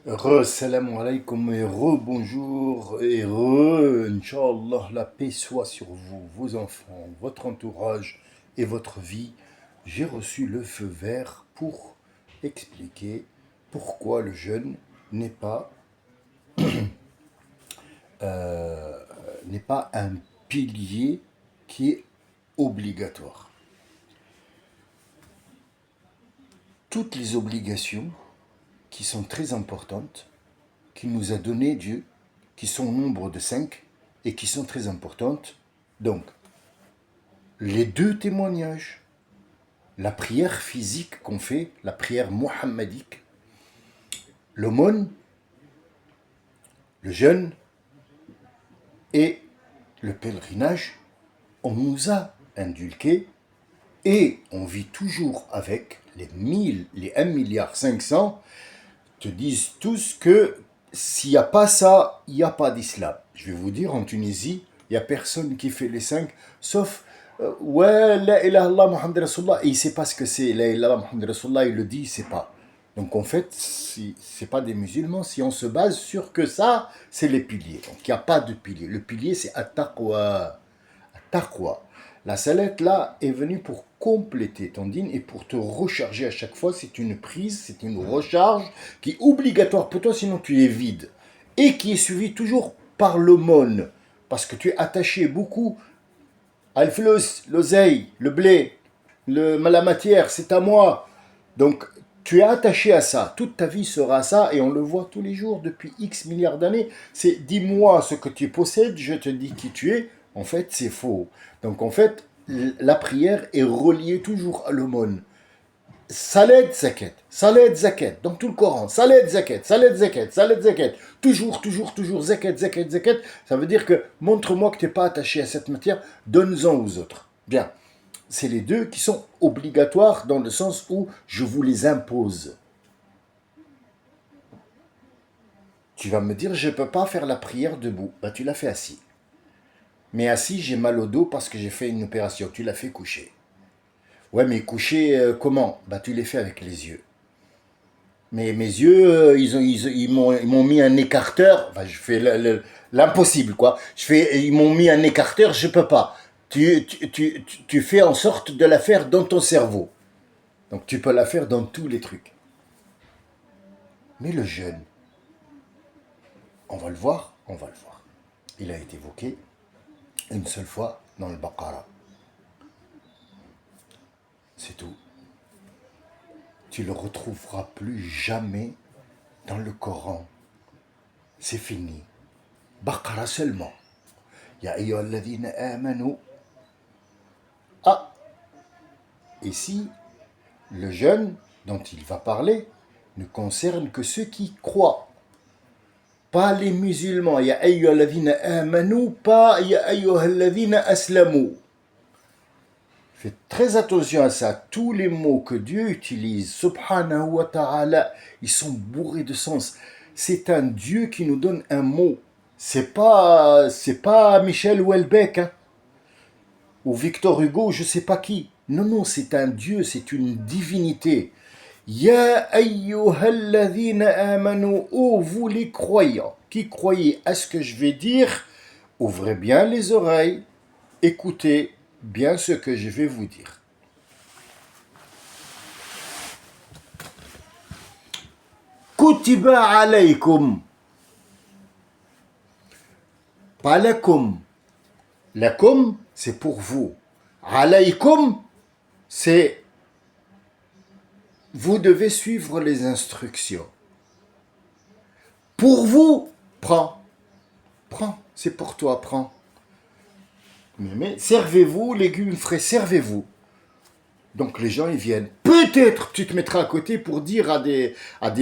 Salam alaikum et bonjour et Inch'Allah, la paix soit sur vous, vos enfants, votre entourage et votre vie. J'ai reçu le feu vert pour expliquer pourquoi le jeûne n'est pas, euh, n'est pas un pilier qui est obligatoire. Toutes les obligations qui sont très importantes, qu'il nous a donné Dieu, qui sont au nombre de 5 et qui sont très importantes. Donc, les deux témoignages, la prière physique qu'on fait, la prière mohammedique, l'aumône, le jeûne et le pèlerinage, on nous a inculqué et on vit toujours avec les 1000, les 1 milliard 500 te disent tous que s'il n'y a pas ça, il n'y a pas d'islam. Je vais vous dire, en Tunisie, il n'y a personne qui fait les 5, sauf ouais, la ilaha illallah Muhammad Rasulullah, et il ne sait pas ce que c'est, la ilaha illallah Muhammad Rasulullah, il le dit, il ne sait pas. Donc en fait, si ce n'est pas des musulmans, si on se base sur que ça, c'est les piliers. Donc il n'y a pas de pilier. Le pilier, c'est at-taqwa. Taqwa. La salette là est venue pour compléter ton dîne et pour te recharger à chaque fois. C'est une prise, c'est une recharge qui est obligatoire pour toi, sinon tu es vide. Et qui est suivie toujours par l'aumône. Parce que tu es attaché beaucoup à l'flus, l'oseille, le blé, la matière, c'est à moi. Donc tu es attaché à ça. Toute ta vie sera ça et on le voit tous les jours depuis X milliards d'années. C'est dis-moi ce que tu possèdes, je te dis qui tu es. En fait, c'est faux. Donc en fait, la prière est reliée toujours à l'aumône. Salet zakat, salet zakat, dans tout le Coran, salet zakat, salet zakat, salet zakat, toujours, toujours, toujours, zakat, zakat, zakat, ça veut dire que montre-moi que tu n'es pas attaché à cette matière, donne-en aux autres. Bien, c'est les deux qui sont obligatoires dans le sens où je vous les impose. Tu vas me dire, je ne peux pas faire la prière debout. Bah, tu l'as fait assis. Mais assis, j'ai mal au dos parce que j'ai fait une opération. Tu l'as fait couché. Ouais, mais couché, comment? Bah, tu l'as fait avec les yeux. Mais mes yeux, ils m'ont mis un écarteur. Enfin, je fais l'impossible, quoi. Ils m'ont mis un écarteur, je peux pas. Tu fais en sorte de la faire dans ton cerveau. Donc tu peux la faire dans tous les trucs. Mais le jeûne, on va le voir, on va le voir. Il a été évoqué une seule fois dans le Baqara. C'est tout. Tu le retrouveras plus jamais dans le Coran. C'est fini. Baqara seulement. Ya ayyuhalladhina amanu. Ah, ici, le jeûne dont il va parler ne concerne que ceux qui croient. Pas les musulmans. Ya ayyuhalladhina amanu, pas ya ayyuhalladhina aslamu. Faites très attention à ça. Tous les mots que Dieu utilise, subhanahu wa ta'ala, ils sont bourrés de sens. C'est un Dieu qui nous donne un mot. C'est pas Michel Houellebecq, hein, ou Victor Hugo, je sais pas qui. Non, non, c'est un Dieu, c'est une divinité. Ya ayyuhalladhina amanu, ô vous les croyants, qui croyez à ce que je vais dire, ouvrez bien les oreilles, écoutez bien ce que je vais vous dire. Kutiba alaykum. Pas lakum. Lakum, c'est pour vous. Alaykum, c'est vous devez suivre les instructions. Pour vous, prends. Prends, c'est pour toi, prends. Mais servez-vous, légumes frais, servez-vous. Donc les gens, ils viennent. Peut-être tu te mettras à côté pour dire à des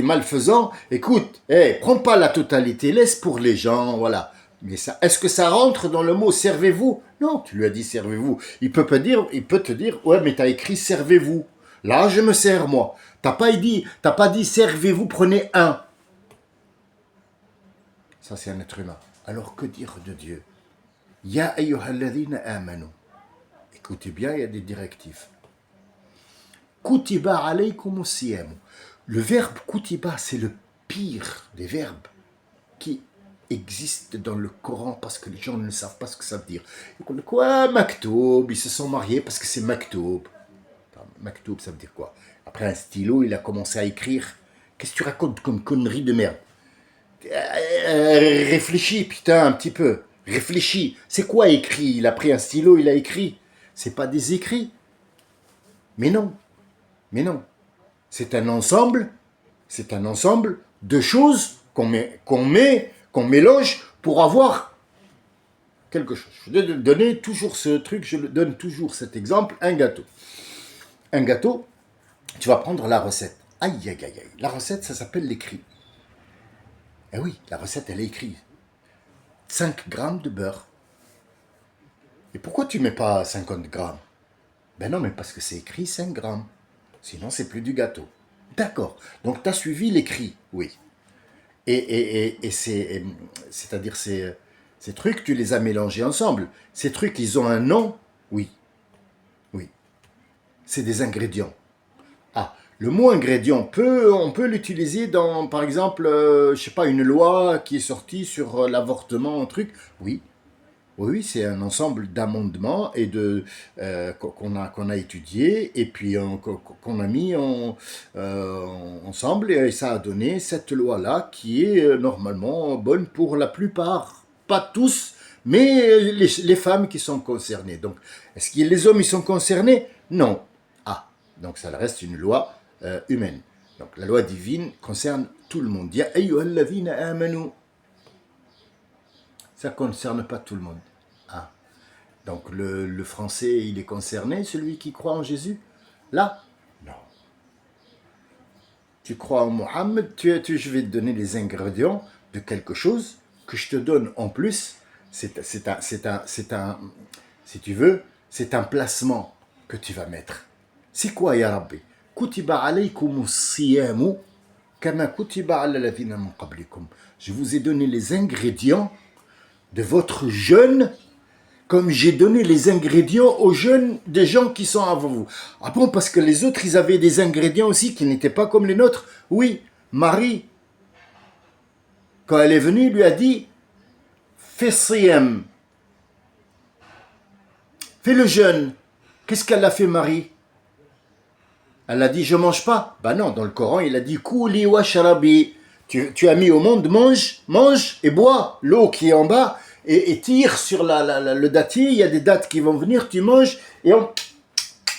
malfaisants, écoute, prends pas la totalité, laisse pour les gens, voilà. Mais ça, est-ce que ça rentre dans le mot servez-vous? Non, tu lui as dit servez-vous. Il peut te dire, ouais, mais t'as écrit servez-vous. Là, je me sers, moi. T'as pas dit servez-vous, prenez un. Ça, c'est un être humain. Alors que dire de Dieu? Ya ayyuhalladhina amanu. Écoutez bien, il y a des directives. Kutiba alaykum siyam. Le verbe kutiba, c'est le pire des verbes qui existent dans le Coran parce que les gens ne savent pas ce que ça veut dire. Ils disent quoi, maktoub, ils se sont mariés parce que c'est maktoub. Maktoub, ça veut dire quoi? Après un stylo, il a commencé à écrire. Qu'est-ce que tu racontes comme connerie de merde? Réfléchis, putain, un petit peu. Réfléchis. C'est quoi écrit? Il a pris un stylo, il a écrit. C'est pas des écrits. Mais non. Mais non. C'est un ensemble de choses qu'on mélange pour avoir quelque chose. Je vais donner toujours ce truc, je donne toujours cet exemple, un gâteau. Un gâteau, tu vas prendre la recette. Aïe, aïe, aïe, aïe. La recette, ça s'appelle l'écrit. Eh oui, la recette, elle est écrite. 5 grammes de beurre. Et pourquoi tu mets pas 50 grammes? Ben non, mais parce que c'est écrit 5 grammes. Sinon, c'est plus du gâteau. D'accord. Donc, tu as suivi l'écrit, oui. Et c'est-à-dire ces trucs, tu les as mélangés ensemble. Ces trucs, ils ont un nom, oui. Oui. C'est des ingrédients. Ah, le mot ingrédient, on peut l'utiliser dans, par exemple, je sais pas, une loi qui est sortie sur l'avortement, un truc. Oui, oui, c'est un ensemble d'amendements et qu'on a étudié et puis qu'on a mis ensemble et ça a donné cette loi-là qui est normalement bonne pour la plupart, pas tous, mais les femmes qui sont concernées. Donc, est-ce que les hommes ils sont concernés? Non. Ah, donc ça reste une loi humaine. Donc la loi divine concerne tout le monde. Ya ayyuhalladhina amanu. Ça ne concerne pas tout le monde. Ah. Donc le français, il est concerné, celui qui croit en Jésus? Là? Non. Tu crois en Mohammed, je vais te donner les ingrédients de quelque chose que je te donne en plus. Si tu veux, c'est un placement que tu vas mettre. C'est quoi, ya Rabbi? Kutiba alaykumus siyamu kama kutiba ala ladhina min qablikum. Je vous ai donné les ingrédients de votre jeûne, comme j'ai donné les ingrédients aux jeûnes des gens qui sont avant vous. Ah bon, parce que les autres, ils avaient des ingrédients aussi qui n'étaient pas comme les nôtres. Oui, Marie, quand elle est venue, lui a dit, fais siyam, fais le jeûne. Qu'est-ce qu'elle a fait, Marie? Elle a dit, je mange pas. Ben non, dans le Coran, il a dit, kouli wa sharabi. Tu as mis au monde, mange et bois l'eau qui est en bas et tire sur le dattier. Il y a des dattes qui vont venir, tu manges et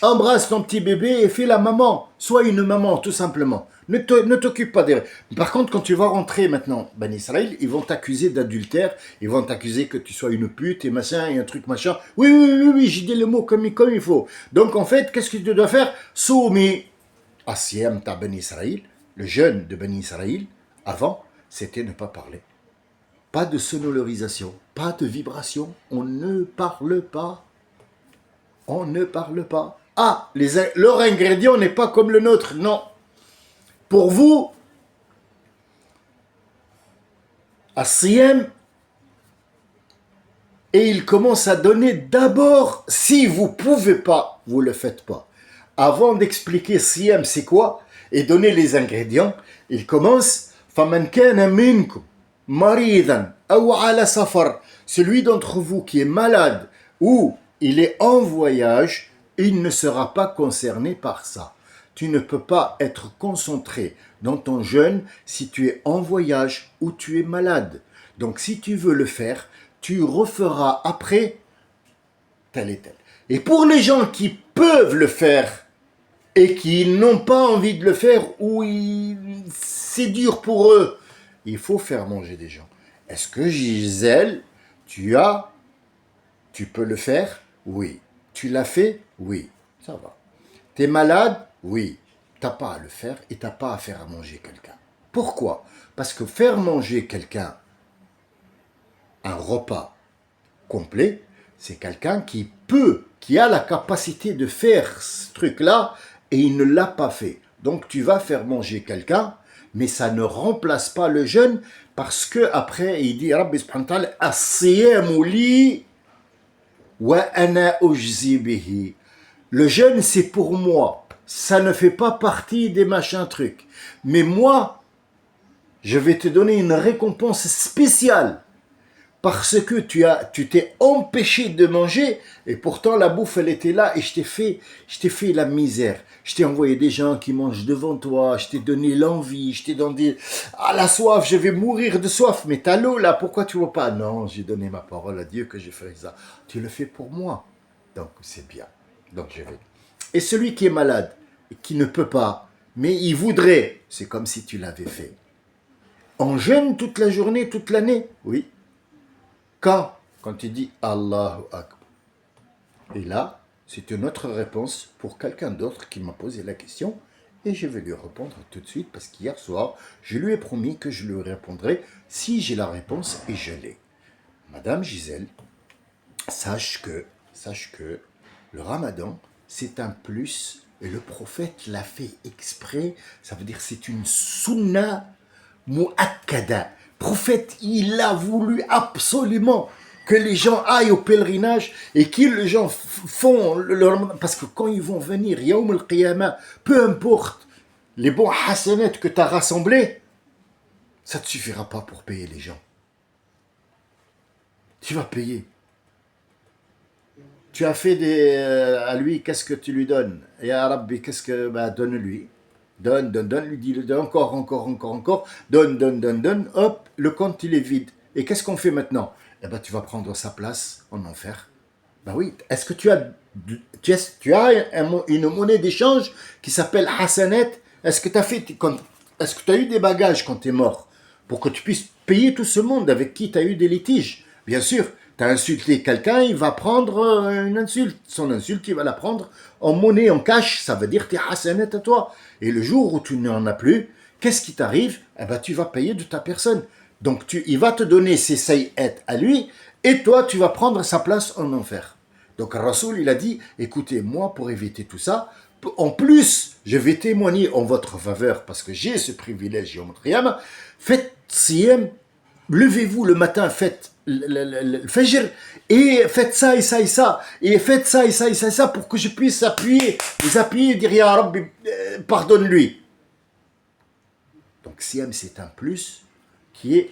embrasse ton petit bébé et fais la maman. Sois une maman, tout simplement. Ne t'occupe pas des... Par contre, quand tu vas rentrer maintenant, Ben Israël, ils vont t'accuser d'adultère, ils vont t'accuser que tu sois une pute et machin et un truc machin. Oui, j'ai dit le mot comme il faut. Donc en fait, qu'est-ce que tu dois faire? Soumi Asiyam ta Ben Israël, le jeûne de Ben Israël, avant, c'était ne pas parler. Pas de sonorisation, pas de vibration. On ne parle pas. On ne parle pas. Ah, leur ingrédient n'est pas comme le nôtre. Non. Pour vous, As-Siyam, et il commence à donner d'abord, si vous ne pouvez pas, vous ne le faites pas. Avant d'expliquer Siyam c'est quoi, et donner les ingrédients, il commence فَمَنْ كَانَ مِنْكُمْ مَرِيضًا أَوْ عَلَى سَفَرٍ. Celui d'entre vous qui est malade ou il est en voyage, il ne sera pas concerné par ça. Tu ne peux pas être concentré dans ton jeûne si tu es en voyage ou tu es malade. Donc si tu veux le faire, tu referas après tel et tel. Et pour les gens qui peuvent le faire et qui n'ont pas envie de le faire ou c'est dur pour eux, il faut faire manger des gens. Est-ce que Gisèle, tu peux le faire? Oui. Tu l'as fait? Oui. Ça va. T'es malade? Oui. T'as pas à le faire et t'as pas à faire à manger quelqu'un. Pourquoi? Parce que faire manger quelqu'un un repas complet, c'est quelqu'un qui a la capacité de faire ce truc-là et il ne l'a pas fait. Donc tu vas faire manger quelqu'un, mais ça ne remplace pas le jeûne parce que après il dit Rabbi subhanahu wa ta'ala as-siyamu li wa ana ujzi bihi. Le jeûne c'est pour moi, ça ne fait pas partie des machins trucs. Mais moi je vais te donner une récompense spéciale parce que tu t'es empêché de manger et pourtant la bouffe elle était là et je t'ai fait la misère. Je t'ai envoyé des gens qui mangent devant toi, je t'ai donné l'envie, je t'ai donné la soif, je vais mourir de soif, mais t'as l'eau là, pourquoi tu vois pas? Non, j'ai donné ma parole à Dieu que j'ai fait ça. Tu le fais pour moi, donc c'est bien. Donc je vais. Et celui qui est malade, qui ne peut pas, mais il voudrait, c'est comme si tu l'avais fait. En jeûne toute la journée, toute l'année, oui. Quand tu dis Allahu Akbar. Et là, c'est une autre réponse pour quelqu'un d'autre qui m'a posé la question et je vais lui répondre tout de suite parce qu'hier soir, je lui ai promis que je lui répondrai si j'ai la réponse et je l'ai. Madame Gisèle, sache que le ramadan, c'est un plus et le prophète l'a fait exprès, ça veut dire c'est une sunna mu'akkada. Prophète, il a voulu absolument que les gens aillent au pèlerinage et que les gens font leur... Parce que quand ils vont venir, Yawm al-Qiyamah, peu importe les bons hasanats que tu as rassemblés, ça ne te suffira pas pour payer les gens. Tu vas payer. Tu as fait à lui, qu'est-ce que tu lui donnes? Et à Rabbi, qu'est-ce que... donne-lui. Donne, lui dis encore. Donne. Hop, le compte, il est vide. Et qu'est-ce qu'on fait maintenant? Eh ben, tu vas prendre sa place en enfer. Ben oui, est-ce que tu as une monnaie d'échange qui s'appelle Hassanet? Est-ce que tu as eu des bagages quand tu es mort pour que tu puisses payer tout ce monde avec qui tu as eu des litiges? Bien sûr, tu as insulté quelqu'un, il va prendre une insulte. Son insulte, il va la prendre en monnaie, en cash. Ça veut dire tes Hassanet à toi. Et le jour où tu n'en as plus, qu'est-ce qui t'arrive? Eh ben, tu vas payer de ta personne. Donc, il va te donner ses sayyat à lui, et toi, tu vas prendre sa place en enfer. Donc, Rasoul, il a dit, écoutez, moi, pour éviter tout ça, en plus, je vais témoigner en votre faveur, parce que j'ai ce privilège, Yom Qiyam, faites siyam, levez-vous le matin, faites le fajr, et faites ça et ça et ça, et faites ça et ça et ça et ça, pour que je puisse vous appuyer et dire, Ya Rabbi, pardonne-lui. Donc, siyam, c'est un plus qui est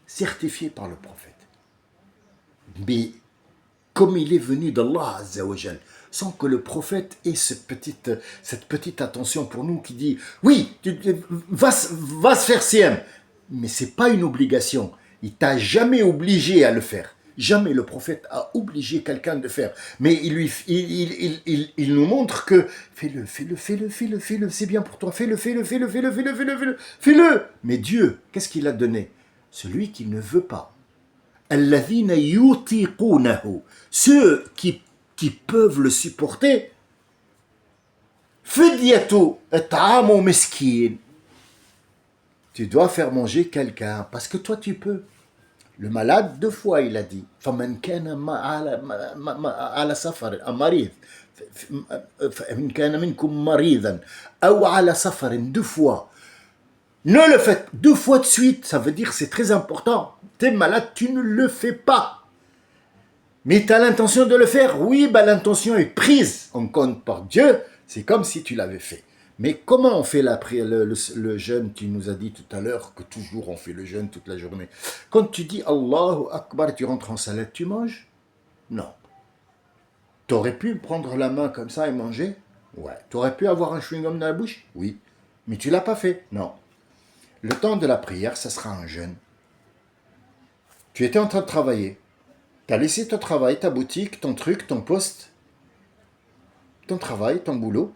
certifié par le prophète. Mais comme il est venu d'Allah Azzawajal, sans que le prophète ait cette petite attention pour nous qui dit oui, va se faire siem, mais c'est pas une obligation. Il t'a jamais obligé à le faire. Jamais le prophète a obligé quelqu'un de faire. Mais il nous montre que fais-le, c'est bien pour toi, fais-le. Mais Dieu, qu'est-ce qu'il a donné? Celui qui ne veut pas. Alladhina yutiqunahu. Ceux qui peuvent le supporter. Fidyatu at'amu miskin. Tu dois faire manger quelqu'un parce que toi tu peux. Le malade, 2 fois il a dit. فَمَنْ كَانَ عَلَى سَفَرٍ مريض فَمَنْ كَانَ مِنْكُمْ مَرِيضًا أو على سفر 2 fois. Ne le faites 2 fois de suite, ça veut dire c'est très important. T'es malade, tu ne le fais pas. Mais tu as l'intention de le faire? Oui, l'intention est prise en compte par Dieu. C'est comme si tu l'avais fait. Mais comment on fait le jeûne? Tu nous as dit tout à l'heure que toujours on fait le jeûne toute la journée. Quand tu dis Allahu Akbar, tu rentres en salat, tu manges? Non. Tu aurais pu prendre la main comme ça et manger? Ouais. Tu aurais pu avoir un chewing-gum dans la bouche? Oui. Mais tu l'as pas fait? Non. Le temps de la prière, ça sera un jeûne. Tu étais en train de travailler. Tu as laissé ton travail, ta boutique, ton truc, ton poste, ton travail, ton boulot,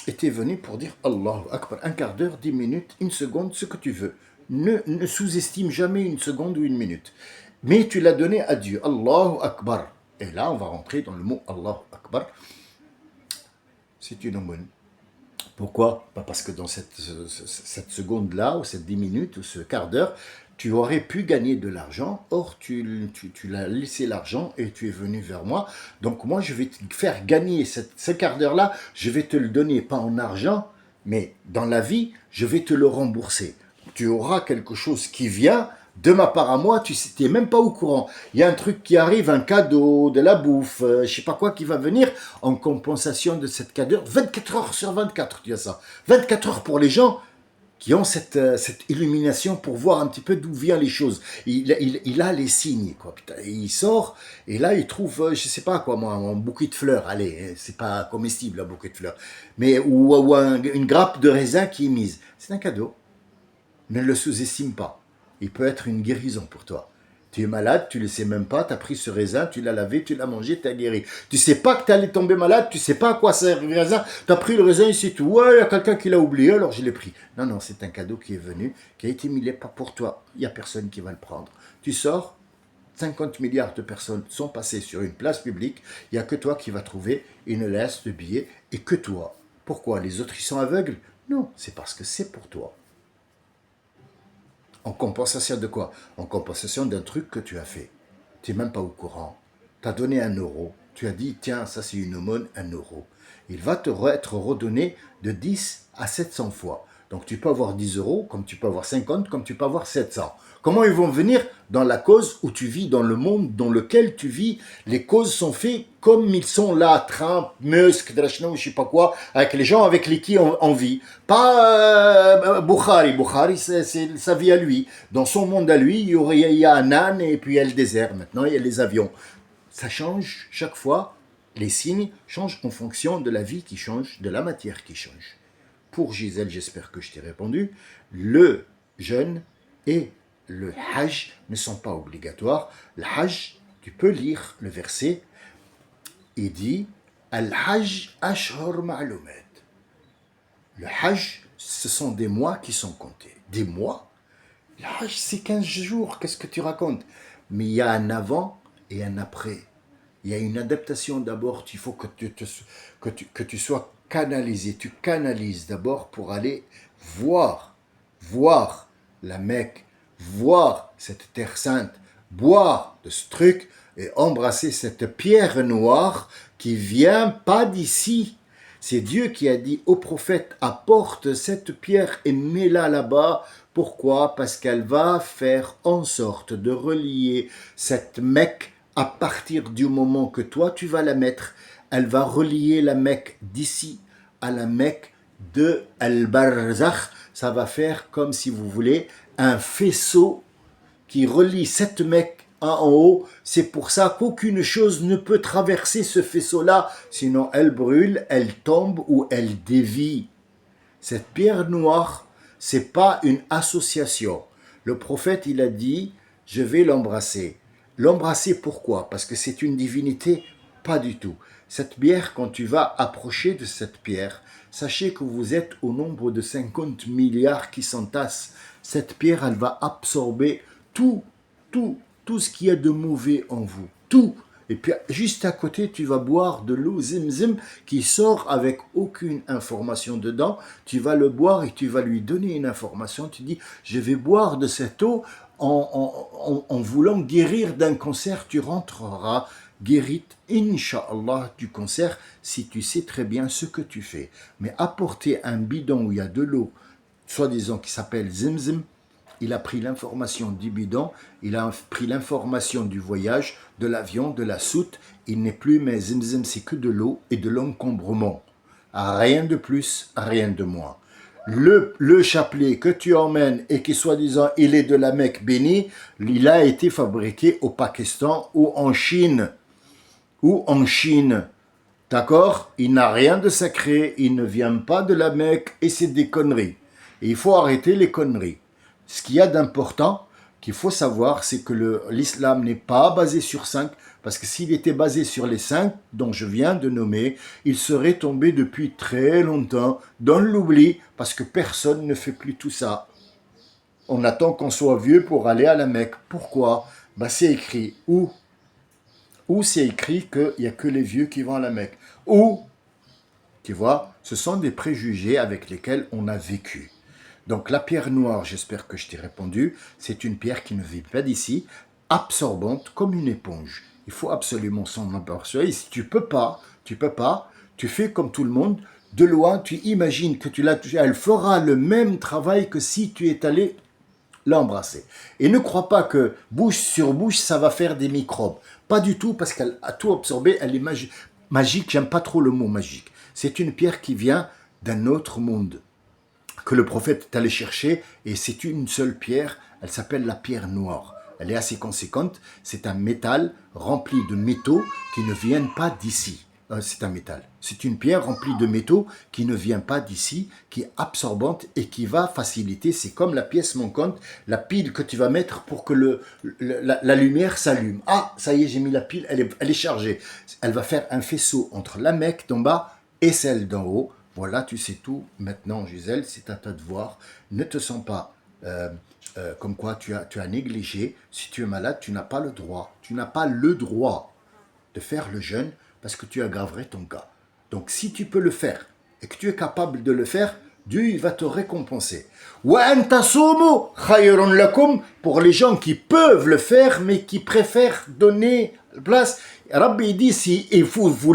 et tu es venu pour dire Allahu Akbar, 1/4 d'heure, 10 minutes, 1 seconde, ce que tu veux. Ne sous-estime jamais 1 seconde ou 1 minute. Mais tu l'as donné à Dieu, Allahu Akbar. Et là, on va rentrer dans le mot Allahu Akbar. C'est une aumône. Pourquoi? Parce que dans cette seconde-là, ou cette 10 minutes, ou ce quart d'heure, tu aurais pu gagner de l'argent. Or, tu l'as laissé l'argent et tu es venu vers moi. Donc, moi, je vais te faire gagner ce quart d'heure-là. Je vais te le donner, pas en argent, mais dans la vie, je vais te le rembourser. Tu auras quelque chose qui vient de ma part à moi, tu n'es même pas au courant. Il y a un truc qui arrive, un cadeau, de la bouffe, je sais pas quoi qui va venir en compensation de cette cadeau. 24 heures sur 24, tu as ça. 24 heures pour les gens qui ont cette illumination pour voir un petit peu d'où viennent les choses. Il a les signes, quoi. Putain, et il sort, et là, il trouve, je sais pas quoi, moi, un bouquet de fleurs. Allez, c'est pas comestible, un bouquet de fleurs. Mais, ou une grappe de raisin qui est mise. C'est un cadeau. Ne le sous-estime pas. Il peut être une guérison pour toi. Tu es malade, tu ne le sais même pas, tu as pris ce raisin, tu l'as lavé, tu l'as mangé, tu as guéri. Tu sais pas que tu allais tomber malade, tu sais pas à quoi sert le raisin, tu as pris le raisin et c'est tout. Ouais, il y a quelqu'un qui l'a oublié, alors je l'ai pris. Non, non, c'est un cadeau qui est venu, qui a été mis là pas pour toi. Il n'y a personne qui va le prendre. Tu sors, 50 milliards de personnes sont passées sur une place publique, il n'y a que toi qui vas trouver une laisse de billets, et que toi. Pourquoi? Les autres, ils sont aveugles? Non, c'est parce que c'est pour toi. En compensation de quoi? En compensation d'un truc que tu as fait. Tu n'es même pas au courant. Tu as donné 1 euro. Tu as dit, tiens, ça c'est une aumône, 1 euro. Il va te être redonné de 10 à 700 fois. Donc tu peux avoir 10 euros, comme tu peux avoir 50, comme tu peux avoir 700. Comment ils vont venir? Dans la cause où tu vis, dans le monde dans lequel tu vis, les causes sont faites comme ils sont là, Trump, Musk, Drachno, je sais pas quoi, avec les gens avec lesquels on vit. Pas Bukhari. Bukhari, c'est sa vie à lui. Dans son monde à lui, il y a un âne et puis il y a le désert. Maintenant, il y a les avions. Ça change chaque fois. Les signes changent en fonction de la vie qui change, de la matière qui change. Pour Gisèle, j'espère que je t'ai répondu. Le jeûne et le hajj ne sont pas obligatoires. Le hajj, tu peux lire le verset. Il dit Al-hajj ashhur ma'lumat. Le hajj, ce sont des mois qui sont comptés. Des mois? Le hajj, c'est 15 jours. Qu'est-ce que tu racontes? Mais il y a un avant et un après. Il y a une adaptation d'abord. Il faut que tu sois canalisé. Tu canalises d'abord pour aller voir la Mecque, voir cette terre sainte, boire de ce truc et embrasser cette pierre noire qui vient pas d'ici. C'est Dieu qui a dit au prophète, apporte cette pierre et mets-la là-bas. Pourquoi? Parce qu'elle va faire en sorte de relier cette Mecque à partir du moment que toi tu vas la mettre. Elle va relier la Mecque d'ici à la Mecque de Al-Barzakh. Ça va faire comme si vous voulez un faisceau qui relie cette Mecque en haut. C'est pour ça qu'aucune chose ne peut traverser ce faisceau-là, sinon elle brûle, elle tombe ou elle dévie. Cette pierre noire, c'est pas une association. Le prophète, il a dit, je vais l'embrasser. L'embrasser pourquoi? Parce que c'est une divinité? Pas du tout. Cette pierre, quand tu vas approcher de cette pierre, sachez que vous êtes au nombre de 50 milliards qui s'entassent. Cette pierre, elle va absorber tout ce qu'il y a de mauvais en vous. Tout. Et puis, juste à côté, tu vas boire de l'eau zim qui sort avec aucune information dedans. Tu vas le boire et tu vas lui donner une information. Tu dis, je vais boire de cette eau en voulant guérir d'un cancer. Tu rentreras guérite, Inch'Allah, du cancer si tu sais très bien ce que tu fais. Mais apporter un bidon où il y a de l'eau, soi-disant qui s'appelle Zimzim, il a pris l'information du bidon, il a pris l'information du voyage, de l'avion, de la soute. Il n'est plus, mais Zimzim, c'est que de l'eau et de l'encombrement. Rien de plus, rien de moins. Le chapelet que tu emmènes et qui, soi-disant, il est de la Mecque bénie, il a été fabriqué au Pakistan ou en Chine. D'accord? Il n'a rien de sacré, il ne vient pas de la Mecque et c'est des conneries. Et il faut arrêter les conneries. Ce qu'il y a d'important, qu'il faut savoir, c'est que l'islam n'est pas basé sur 5, parce que s'il était basé sur les 5 dont je viens de nommer, il serait tombé depuis très longtemps dans l'oubli, parce que personne ne fait plus tout ça. On attend qu'on soit vieux pour aller à la Mecque. Pourquoi? C'est écrit où c'est écrit qu'il n'y a que les vieux qui vont à la Mecque. Tu vois, ce sont des préjugés avec lesquels on a vécu. Donc la pierre noire, j'espère que je t'ai répondu, c'est une pierre qui ne vit pas d'ici, absorbante comme une éponge. Il faut absolument s'en apercevoir. Et si tu peux pas, tu fais comme tout le monde, de loin, tu imagines que tu l'as touché, elle fera le même travail que si tu es allé l'embrasser. Et ne crois pas que bouche sur bouche, ça va faire des microbes. Pas du tout, parce qu'elle a tout absorbé, elle est magique, j'aime pas trop le mot magique. C'est une pierre qui vient d'un autre monde. que le prophète est allé chercher, et c'est une seule pierre, elle s'appelle la pierre noire. Elle est assez conséquente, c'est un métal rempli de métaux qui ne viennent pas d'ici. C'est un métal. C'est une pierre remplie de métaux qui ne vient pas d'ici, qui est absorbante et qui va faciliter. C'est comme la pièce manquante, la pile que tu vas mettre pour que la lumière s'allume. Ah, ça y est, j'ai mis la pile, elle est chargée. Elle va faire un faisceau entre la Mecque d'en bas et celle d'en haut. Voilà, tu sais tout. Maintenant, Gisèle, c'est à toi de voir. Ne te sens pas comme quoi tu as négligé. Si tu es malade, tu n'as pas le droit. Tu n'as pas le droit de faire le jeûne parce que tu aggraverais ton cas. Donc si tu peux le faire et que tu es capable de le faire, Dieu va te récompenser. وَأَن تَصُومُوا خَيْرٌ لَكُمْ, pour les gens qui peuvent le faire mais qui préfèrent donner place. Rabbi dit si vous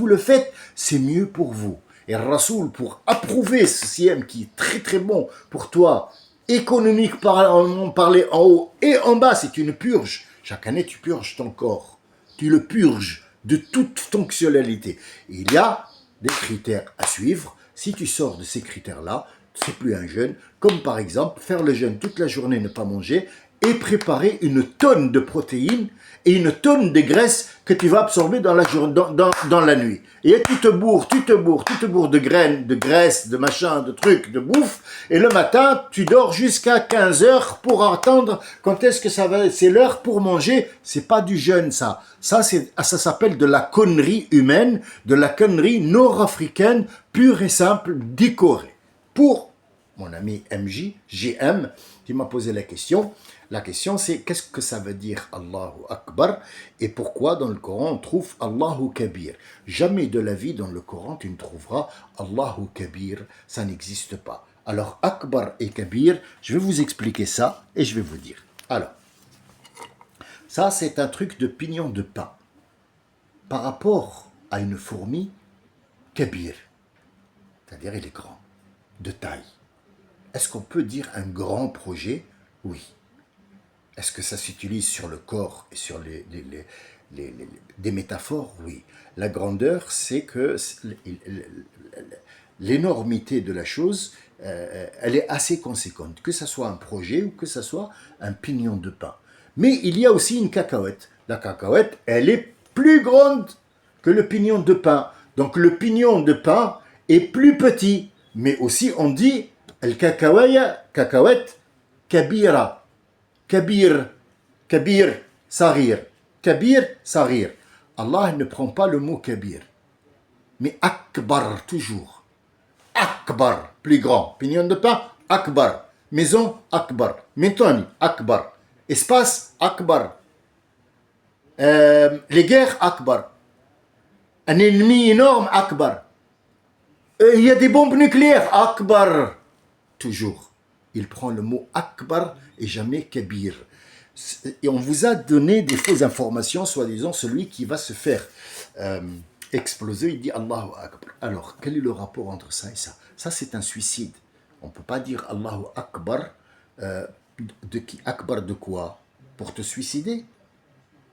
le faites, c'est mieux pour vous. Et Rasoul, pour approuver ce siyam qui est très très bon pour toi, économique parler en haut et en bas, c'est une purge. Chaque année, tu purges ton corps. Tu le purges de toute fonctionnalité. Il y a des critères à suivre. Si tu sors de ces critères-là, c'est plus un jeûne. Comme par exemple, faire le jeûne toute la journée, ne pas manger, et préparer une tonne de protéines et une tonne de graisse que tu vas absorber dans la nuit. Et tu te bourres de graines, de graisse, de machin, de trucs, de bouffe. Et le matin, tu dors jusqu'à 15 heures pour attendre quand est-ce que c'est l'heure pour manger. C'est pas du jeûne, ça. Ça s'appelle de la connerie humaine, de la connerie nord-africaine, pure et simple, décorée. Pour mon ami MJ, GM, qui m'a posé la question. La question c'est qu'est-ce que ça veut dire Allahu Akbar et pourquoi dans le Coran on trouve Allahu Kabir. Jamais de la vie dans le Coran tu ne trouveras Allahu Kabir, ça n'existe pas. Alors Akbar et Kabir, je vais vous expliquer ça et je vais vous dire. Alors, ça c'est un truc de pignon de pain. Par rapport à une fourmi, Kabir, c'est-à-dire il est grand, de taille. Est-ce qu'on peut dire un grand projet? Oui. Est-ce que ça s'utilise sur le corps et sur des métaphores? Oui. La grandeur, c'est que l'énormité de la chose, elle est assez conséquente, que ce soit un projet ou que ce soit un pignon de pain. Mais il y a aussi une cacahuète. La cacahuète, elle est plus grande que le pignon de pain. Donc le pignon de pain est plus petit. Mais aussi on dit, el cacahuète, kabira. Kabir, kabir, sarir. Kabir, sarir. Allah ne prend pas le mot kabir. Mais akbar, toujours. Akbar, plus grand. Pignon de pain, akbar. Maison, akbar. Méthode, akbar. Espace, akbar. Les guerres, akbar. Un ennemi énorme, akbar. Il y a des bombes nucléaires, akbar. Toujours. Il prend le mot akbar et jamais kabir. Et on vous a donné des fausses informations, soi-disant celui qui va se faire exploser, il dit Allahu Akbar. Alors, quel est le rapport entre ça et ça? Ça, c'est un suicide. On ne peut pas dire Allahu Akbar. Akbar de quoi? Pour te suicider?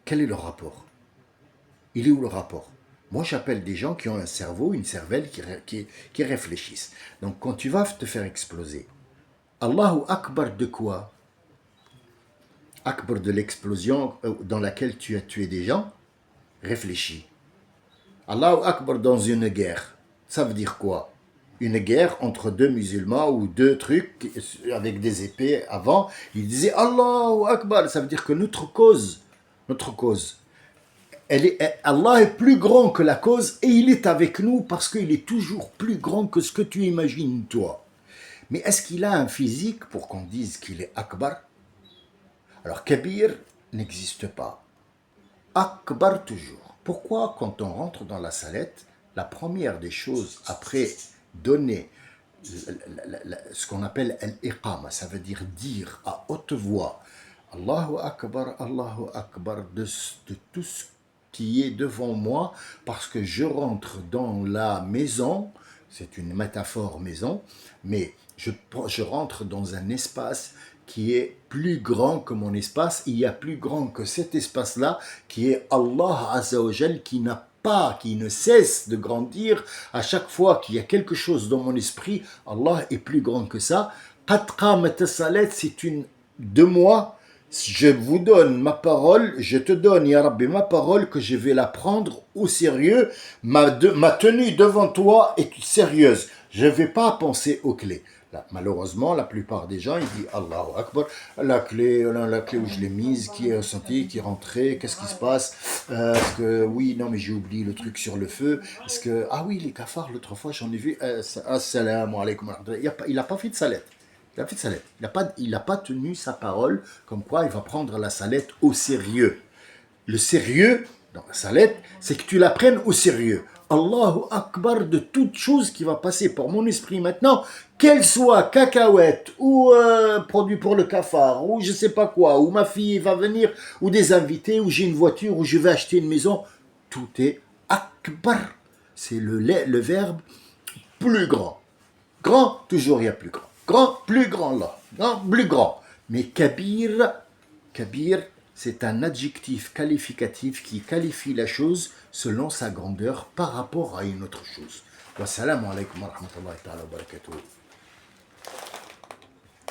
Quel est le rapport? Il est où le rapport? Moi, j'appelle des gens qui ont un cerveau, une cervelle, qui réfléchissent. Donc, quand tu vas te faire exploser, Allahu Akbar de quoi? Akbar de l'explosion dans laquelle tu as tué des gens? Réfléchis. Allahu Akbar dans une guerre. Ça veut dire quoi? Une guerre entre deux musulmans ou deux trucs avec des épées avant. Ils disaient Allahu Akbar. Ça veut dire que notre cause, Allah est plus grand que la cause et il est avec nous parce qu'il est toujours plus grand que ce que tu imagines toi. Mais est-ce qu'il a un physique pour qu'on dise qu'il est Akbar? Alors Kabir n'existe pas. Akbar toujours. Pourquoi quand on rentre dans la salette, la première des choses après donner ce qu'on appelle al-iqama, ça veut dire à haute voix Allahu Akbar de tout ce qui est devant moi parce que je rentre dans la maison, c'est une métaphore maison, mais je rentre dans un espace qui est plus grand que mon espace. Il y a plus grand que cet espace-là qui est Allah Azza wa Jal qui n'a pas, qui ne cesse de grandir. À chaque fois qu'il y a quelque chose dans mon esprit, Allah est plus grand que ça. Qad qamat as-salat, c'est une de moi. Je vous donne ma parole, je te donne, Ya Rabbi, ma parole, que je vais la prendre au sérieux. Ma tenue devant toi est sérieuse. Je ne vais pas penser aux clés. Là, malheureusement, la plupart des gens, ils disent Allahu Akbar, la clé où je l'ai mise, qui est ressentie, qui est rentrée, qu'est-ce qui se passe? Est-ce que, oui, non, mais j'ai oublié le truc sur le feu. Est-ce que, ah oui, les cafards, l'autre fois, j'en ai vu, assalamu alaikum. Il n'a pas fait de salette. Il a fait de salette. Il n'a pas tenu sa parole, comme quoi il va prendre la salette au sérieux. Le sérieux, dans la salette, c'est que tu la prennes au sérieux. Allahu Akbar de toute chose qui va passer pour mon esprit maintenant, qu'elle soit cacahuète ou produit pour le cafard ou je sais pas quoi, ou ma fille va venir, ou des invités, ou j'ai une voiture, ou je vais acheter une maison, tout est Akbar. C'est le verbe plus grand. Grand, toujours il y a plus grand. Grand, plus grand là. Grand, plus grand. Mais kabir, c'est un adjectif qualificatif qui qualifie la chose selon sa grandeur par rapport à une autre chose. Wassalamu alaikum wa rahmatullahi wa barakatuh.